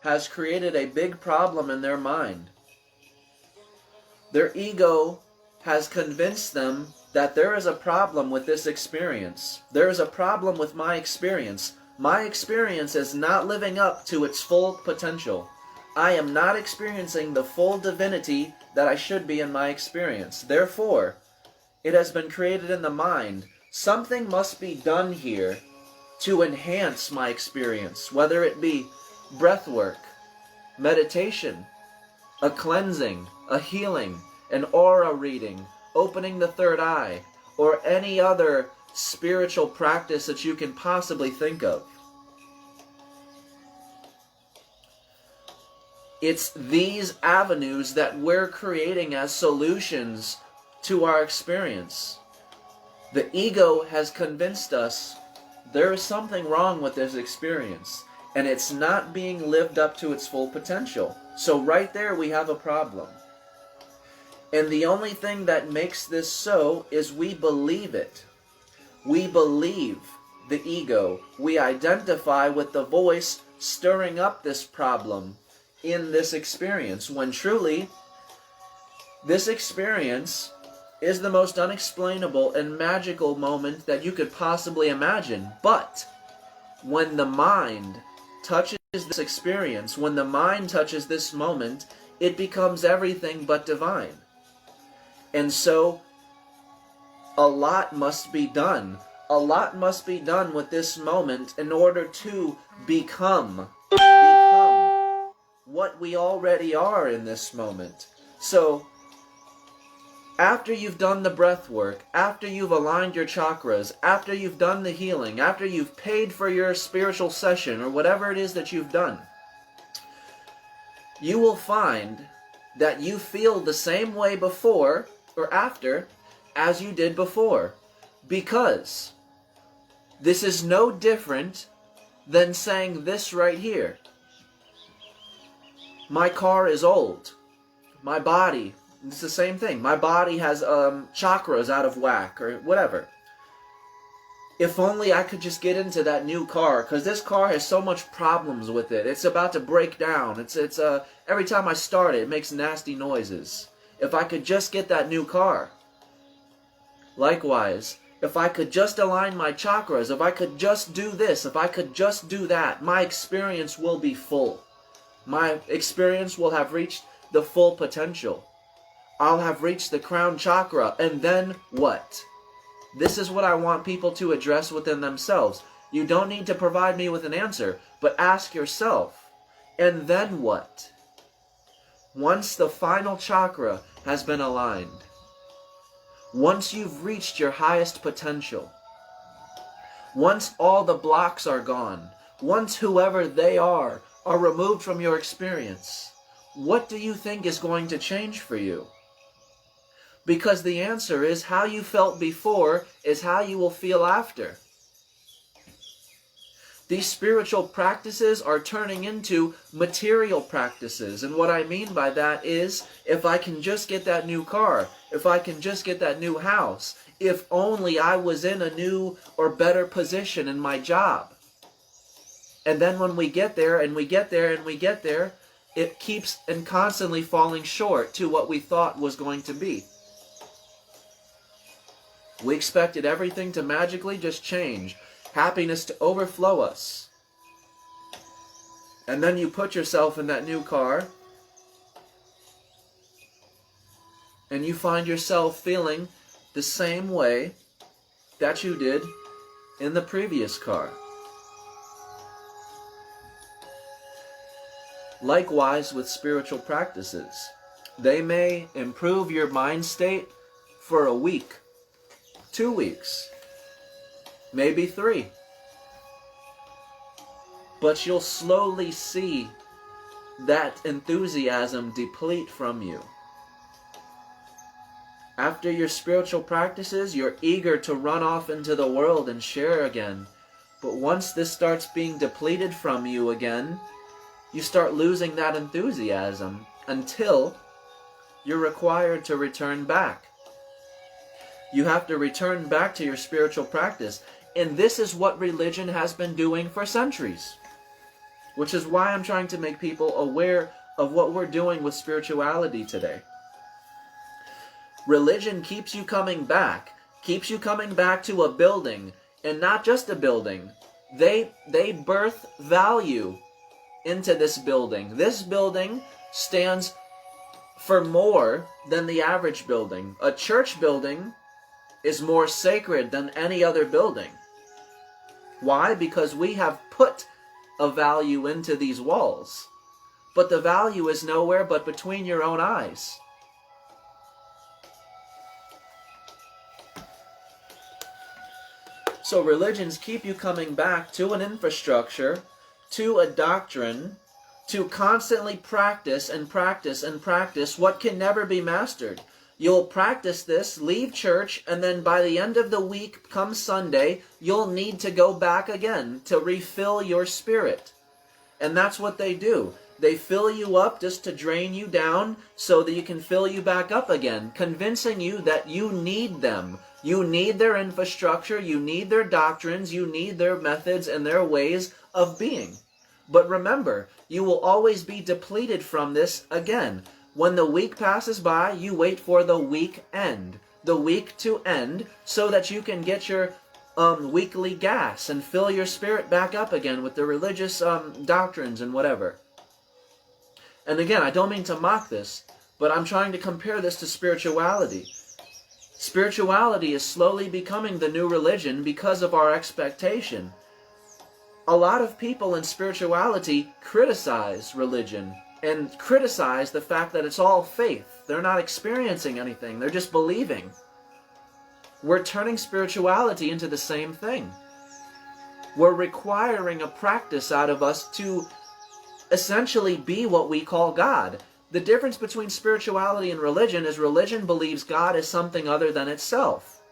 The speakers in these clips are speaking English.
has created a big problem in their mind. Their ego has convinced them that there is a problem with this experience. There is a problem with my experience. My experience is not living up to its full potential. I am not experiencing the full divinity that I should be in my experience. Therefore, it has been created in the mind. Something must be done here to enhance my experience, whether it be breath work, meditation, a cleansing, a healing, an aura reading, opening the third eye, or any other spiritual practice that you can possibly think of. It's these avenues that we're creating as solutions to our experience. The ego has convinced us there is something wrong with this experience, and it's not being lived up to its full potential. So right there we have a problem. And the only thing that makes this so is we believe it. We believe the ego. We identify with the voice stirring up this problem in this experience, when truly this experience is the most unexplainable and magical moment that you could possibly imagine. But when the mind touches this experience, when the mind touches this moment, it becomes everything but divine. And so a lot must be done. A lot must be done with this moment in order to become what we already are in this moment. So after you've done the breath work, after you've aligned your chakras, after you've done the healing, after you've paid for your spiritual session or whatever it is that you've done, you will find that you feel the same way before or after as you did before, because this is no different than saying this right here. My car is old. My body, it's the same thing. My body has chakras out of whack or whatever. If only I could just get into that new car, because this car has so much problems with it. It's about to break down. It's every time I start it, it makes nasty noises. If I could just get that new car. Likewise, if I could just align my chakras, if I could just do this, if I could just do that, my experience will be full. My experience will have reached the full potential. I'll have reached the crown chakra, and then what? This is what I want people to address within themselves. You don't need to provide me with an answer, but ask yourself, and then what? Once the final chakra has been aligned, once you've reached your highest potential, once all the blocks are gone, once whoever they are removed from your experience, what do you think is going to change for you? Because the answer is how you felt before is how you will feel after. These spiritual practices are turning into material practices. And what I mean by that is, if I can just get that new car, if I can just get that new house, if only I was in a new or better position in my job. And then when we get there, and we get there, and we get there, it keeps and constantly falling short to what we thought was going to be. We expected everything to magically just change, happiness to overflow us. And then you put yourself in that new car, and you find yourself feeling the same way that you did in the previous car. Likewise with spiritual practices. They may improve your mind state for a week, 2 weeks, maybe 3. But you'll slowly see that enthusiasm deplete from you. After your spiritual practices, you're eager to run off into the world and share again. But once this starts being depleted from you again, you start losing that enthusiasm until you're required to return back. You have to return back to your spiritual practice. And this is what religion has been doing for centuries. which is why I'm trying to make people aware of what we're doing with spirituality today. Religion keeps you coming back to a building, and not just a building. They birth value into this building. This building stands for more than the average building. A church building is more sacred than any other building. Why? Because we have put a value into these walls. But the value is nowhere but between your own eyes. So religions keep you coming back to an infrastructure, to a doctrine, to constantly practice and practice and practice what can never be mastered. You'll practice this, leave church, and then by the end of the week, come Sunday, you'll need to go back again to refill your spirit. And that's what they do. They fill you up just to drain you down so that you can fill you back up again, convincing you that you need them. You need their infrastructure, you need their doctrines, you need their methods and their ways of being. But remember, you will always be depleted from this again. When the week passes by, you wait for the week to end, so that you can get your weekly gas and fill your spirit back up again with the religious doctrines and whatever. And again, I don't mean to mock this, but I'm trying to compare this to spirituality. Spirituality is slowly becoming the new religion because of our expectation. A lot of people in spirituality criticize religion and criticize the fact that it's all faith. They're not experiencing anything. They're just believing. We're turning spirituality into the same thing. We're requiring a practice out of us to essentially be what we call God. The difference between spirituality and religion is religion believes God is something other than itself.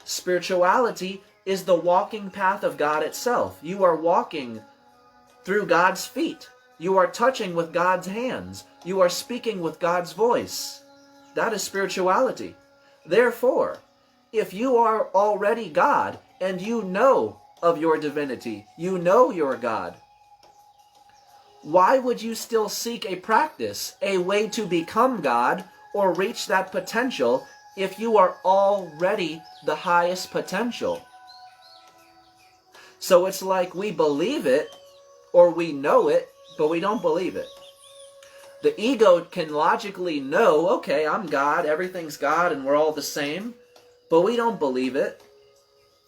Spirituality is the walking path of God itself. You are walking through God's feet. You are touching with God's hands. You are speaking with God's voice. That is spirituality. Therefore, if you are already God and you know of your divinity, you know you're God, why would you still seek a practice, a way to become God or reach that potential if you are already the highest potential? So it's like we believe it or we know it, but we don't believe it. The ego can logically know, okay, I'm God, everything's God, and we're all the same, but we don't believe it.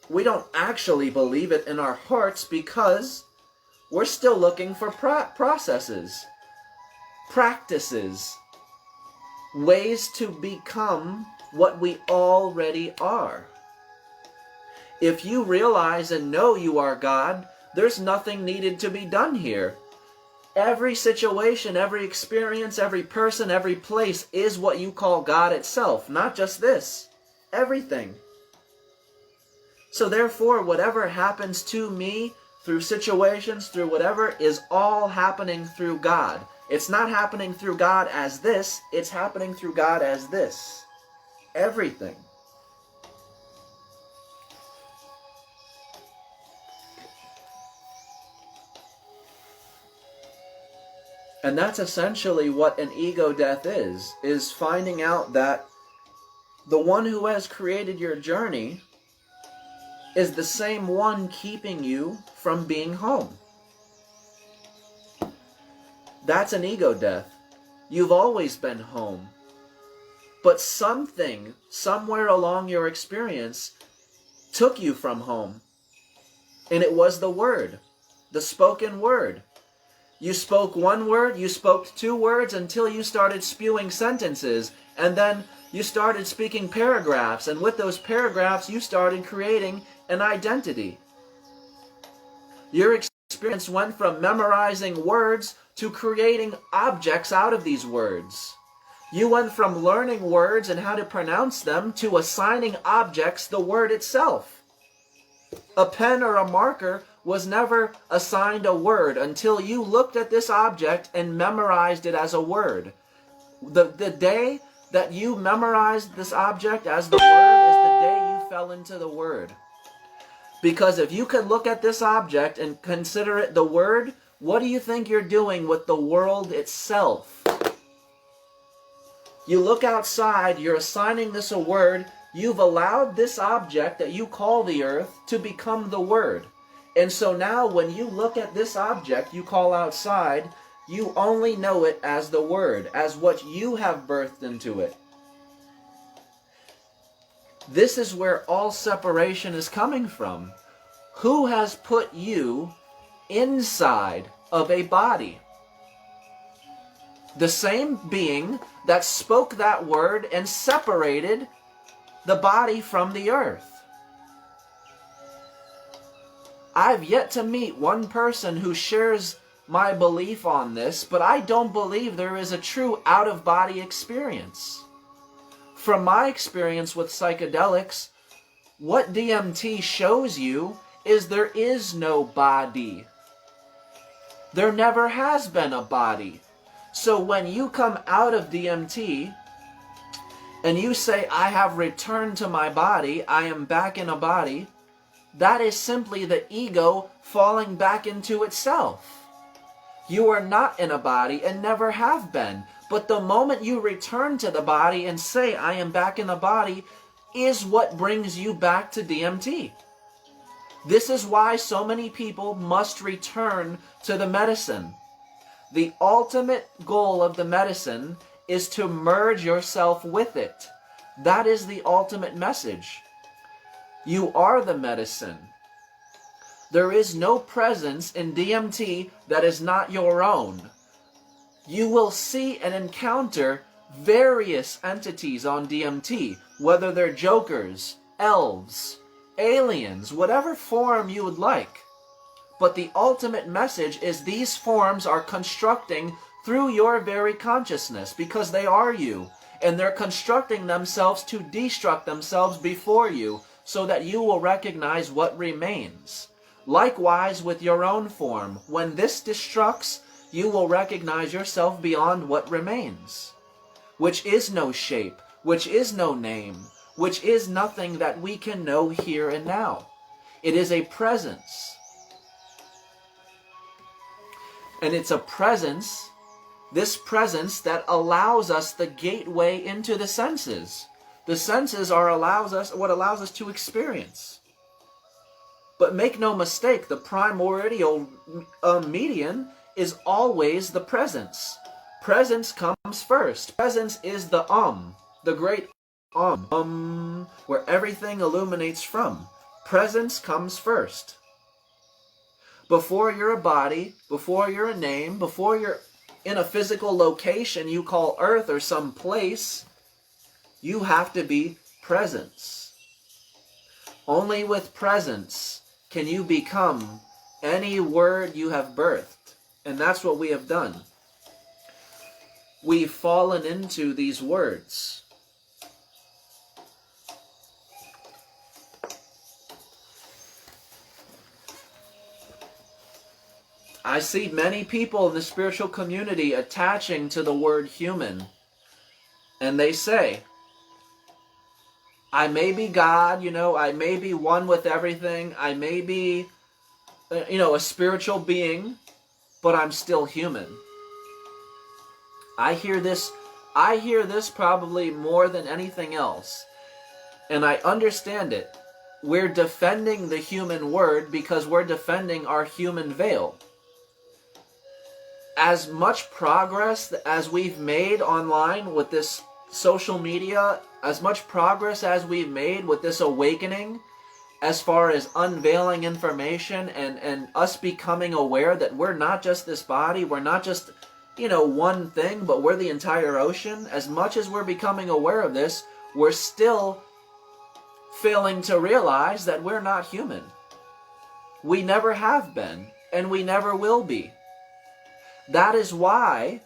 We don't actually believe it in our hearts because we're still looking for processes, practices, ways to become what we already are. If you realize and know you are God, there's nothing needed to be done here. Every situation, every experience, every person, every place is what you call God itself. Not just this. Everything. So therefore, whatever happens to me, through situations, through whatever, is all happening through God. It's not happening through God as this. It's happening through God as this. Everything. And that's essentially what an ego death is finding out that the one who has created your journey is the same one keeping you from being home. That's an ego death. You've always been home. But something, somewhere along your experience, took you from home. And it was the word, the spoken word. You spoke one word, you spoke two words until you started spewing sentences, and then you started speaking paragraphs, and with those paragraphs you started creating an identity. Your experience went from memorizing words to creating objects out of these words. You went from learning words and how to pronounce them to assigning objects the word itself. A pen or a marker was never assigned a word until you looked at this object and memorized it as a word. The day that you memorized this object as the word is the day you fell into the word. Because if you could look at this object and consider it the word, What do you think you're doing with the world itself? You look outside, you're assigning this a word, you've allowed this object that you call the earth to become the word. And so now when you look at this object you call outside, you only know it as the word, as what you have birthed into it. This is where all separation is coming from. Who has put you inside of a body? The same being that spoke that word and separated the body from the earth. I've yet to meet one person who shares my belief on this, but I don't believe there is a true out-of-body experience. From my experience with psychedelics, what DMT shows you is there is no body. There never has been a body. So when you come out of DMT and you say, I have returned to my body, I am back in a body, that is simply the ego falling back into itself. You are not in a body and never have been. But the moment you return to the body and say, I am back in the body, is what brings you back to DMT. This is why so many people must return to the medicine. The ultimate goal of the medicine is to merge yourself with it. That is the ultimate message. You are the medicine. There is no presence in DMT that is not your own. You will see and encounter various entities on DMT, whether they're jokers, elves, aliens, whatever form you would like. But the ultimate message is these forms are constructing through your very consciousness, because they are you, and they're constructing themselves to destruct themselves before you, so that you will recognize what remains. Likewise with your own form, when this destructs, you will recognize yourself beyond what remains, which is no shape, which is no name, which is nothing that we can know here and now. It is a presence. And it's a presence, this presence that allows us the gateway into the senses. The senses are what allows us to experience. But make no mistake, the primordial median is always the presence. Presence comes first. Presence is the great where everything illuminates from. Presence comes first. Before you're a body, before you're a name, before you're in a physical location you call earth or some place, you have to be presence. Only with presence can you become any word you have birthed. And that's what we have done. We've fallen into these words. I see many people in the spiritual community attaching to the word human. And they say, I may be God, I may be one with everything, I may be, a spiritual being, but I'm still human. I hear this probably more than anything else. And I understand it. We're defending the human word because we're defending our human veil. As much progress as we've made online with this social media, as much progress as we've made with this awakening, as far as unveiling information and us becoming aware that we're not just this body, we're not just, one thing, but we're the entire ocean. As much as we're becoming aware of this, we're still failing to realize that we're not human. We never have been, and we never will be. That is why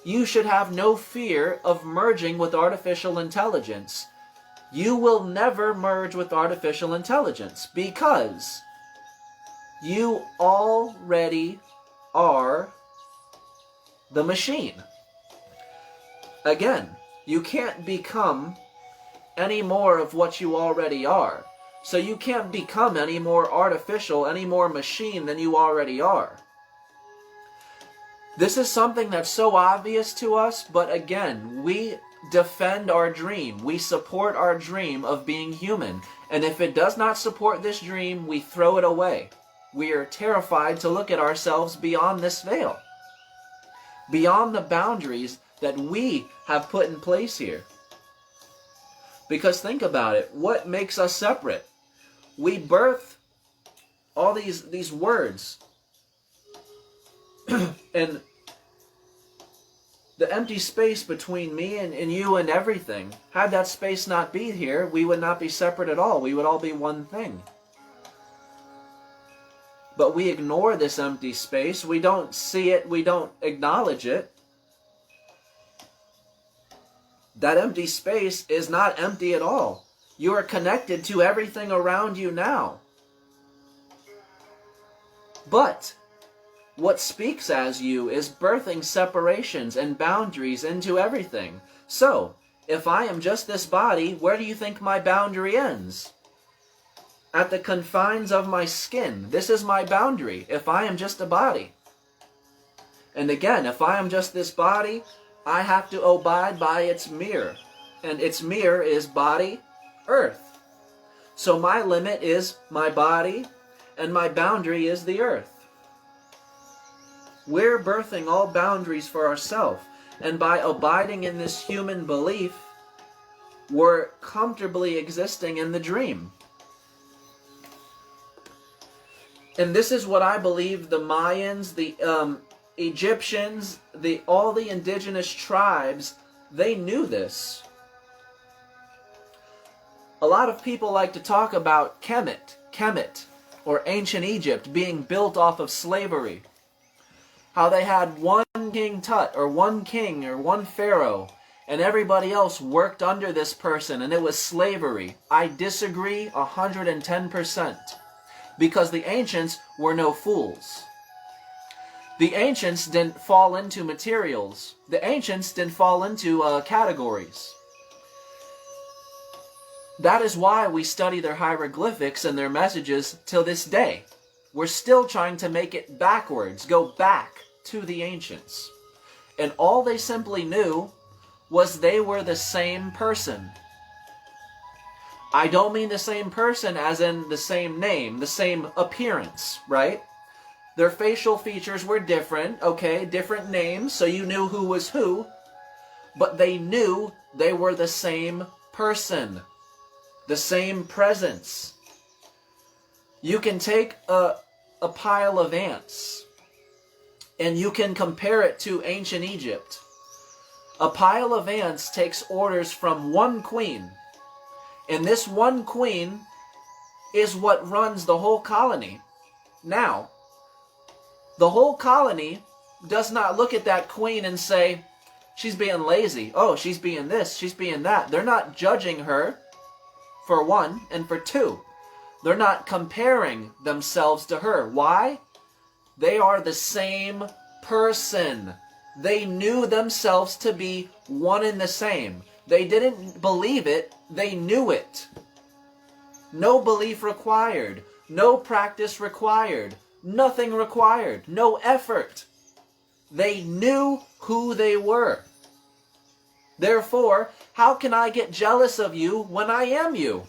you should have no fear of merging with artificial intelligence. You will never merge with artificial intelligence because you already are the machine. Again, you can't become any more of what you already are. So you can't become any more artificial, any more machine than you already are. This is something that's so obvious to us, but again, we defend our dream. We support our dream of being human. And if it does not support this dream, we throw it away. We are terrified to look at ourselves beyond this veil, beyond the boundaries that we have put in place here. Because think about it, what makes us separate? We birth all these words. And the empty space between me and you and everything, had that space not be here, we would not be separate at all. We would all be one thing. But we ignore this empty space. We don't see it. We don't acknowledge it. That empty space is not empty at all. You are connected to everything around you now. But what speaks as you is birthing separations and boundaries into everything. So, if I am just this body, where do you think my boundary ends? At the confines of my skin. This is my boundary, if I am just a body. And again, if I am just this body, I have to abide by its mirror. And its mirror is body, earth. So my limit is my body, and my boundary is the earth. We're birthing all boundaries for ourselves, and by abiding in this human belief, we're comfortably existing in the dream. And this is what I believe the Mayans, the Egyptians, all the indigenous tribes, they knew this. A lot of people like to talk about Kemet, or ancient Egypt being built off of slavery. How they had one King Tut, or one king, or one pharaoh, and everybody else worked under this person, and it was slavery. I disagree 110%. Because the ancients were no fools. The ancients didn't fall into materials. The ancients didn't fall into categories. That is why we study their hieroglyphics and their messages till this day. We're still trying to make it backwards, go back to the ancients. And all they simply knew was they were the same person. I don't mean the same person as in the same name, the same appearance, right? Their facial features were different, okay, different names, so you knew who was who, but they knew they were the same person, the same presence. You can take a pile of ants, and you can compare it to ancient Egypt. A pile of ants takes orders from one queen, and this one queen is what runs the whole colony. Now, the whole colony does not look at that queen and say, she's being lazy. Oh, she's being this, she's being that. They're not judging her, for one, and for two, they're not comparing themselves to her. Why? They are the same person. They knew themselves to be one and the same. They didn't believe it, they knew it. No belief required, no practice required, nothing required, no effort. They knew who they were. Therefore, how can I get jealous of you when I am you?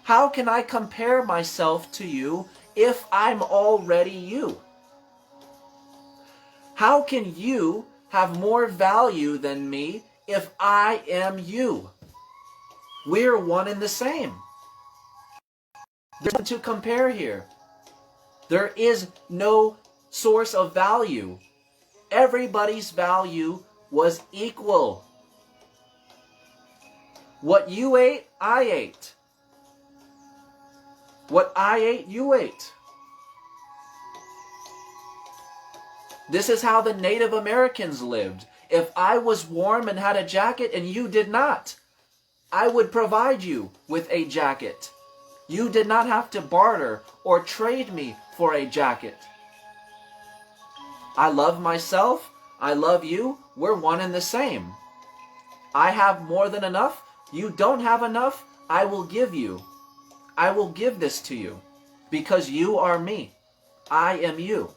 How can I compare myself to you if I'm already you? How can you have more value than me if I am you? We're one and the same. There's nothing to compare here. There is no source of value. Everybody's value was equal. What you ate, I ate. What I ate, you ate. This is how the Native Americans lived. If I was warm and had a jacket and you did not, I would provide you with a jacket. You did not have to barter or trade me for a jacket. I love myself. I love you. We're one and the same. I have more than enough. You don't have enough. I will give you. I will give this to you because you are me. I am you.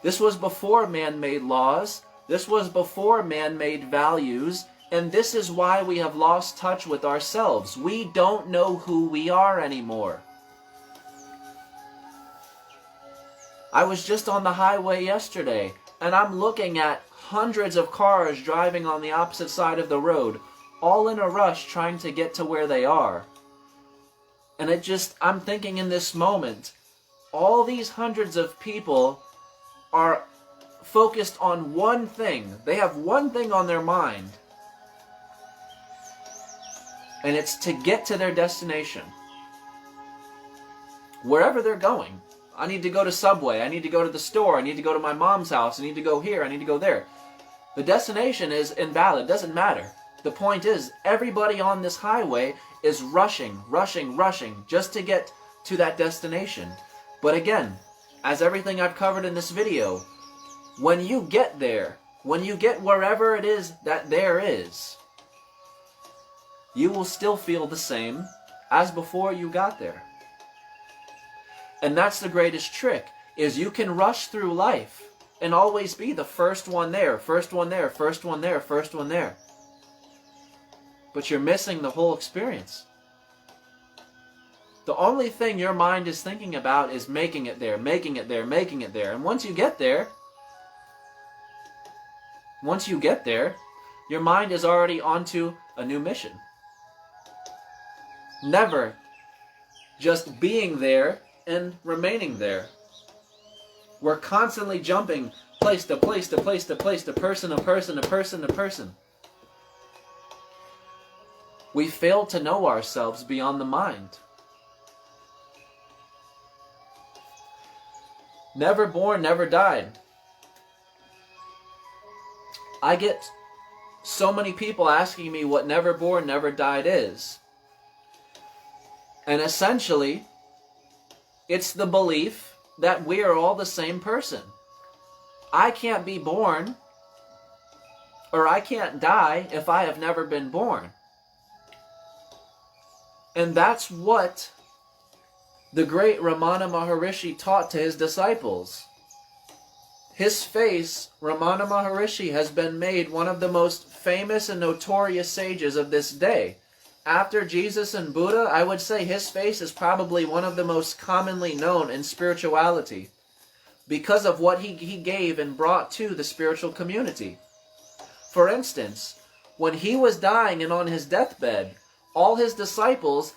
This was before man-made laws. This was before man-made values. And this is why we have lost touch with ourselves. We don't know who we are anymore. I was just on the highway yesterday, and I'm looking at hundreds of cars driving on the opposite side of the road, all in a rush trying to get to where they are. And I'm thinking in this moment, all these hundreds of people are focused on one thing. They have one thing on their mind. And it's to get to their destination. Wherever they're going. I need to go to Subway. I need to go to the store. I need to go to my mom's house. I need to go here. I need to go there. The destination is invalid. It doesn't matter. The point is, everybody on this highway is rushing, just to get to that destination. But again, as everything I've covered in this video, when you get there, when you get wherever it is that there is, you will still feel the same as before you got there. And that's the greatest trick, is you can rush through life and always be the first one there, first one there, first one there, first one there. But you're missing the whole experience. The only thing your mind is thinking about is making it there, making it there, making it there. And once you get there, your mind is already onto a new mission. Never just being there and remaining there. We're constantly jumping place to place to place to place to person to person to person to person. We fail to know ourselves beyond the mind. Never born, never died. I get so many people asking me what never born, never died is. And essentially, it's the belief that we are all the same person. I can't be born, or I can't die if I have never been born. And that's what the great Ramana Maharishi taught to his disciples. His face, Ramana Maharishi, has been made one of the most famous and notorious sages of this day. After Jesus and Buddha, I would say his face is probably one of the most commonly known in spirituality because of what he gave and brought to the spiritual community. For instance, when he was dying and on his deathbed, all his disciples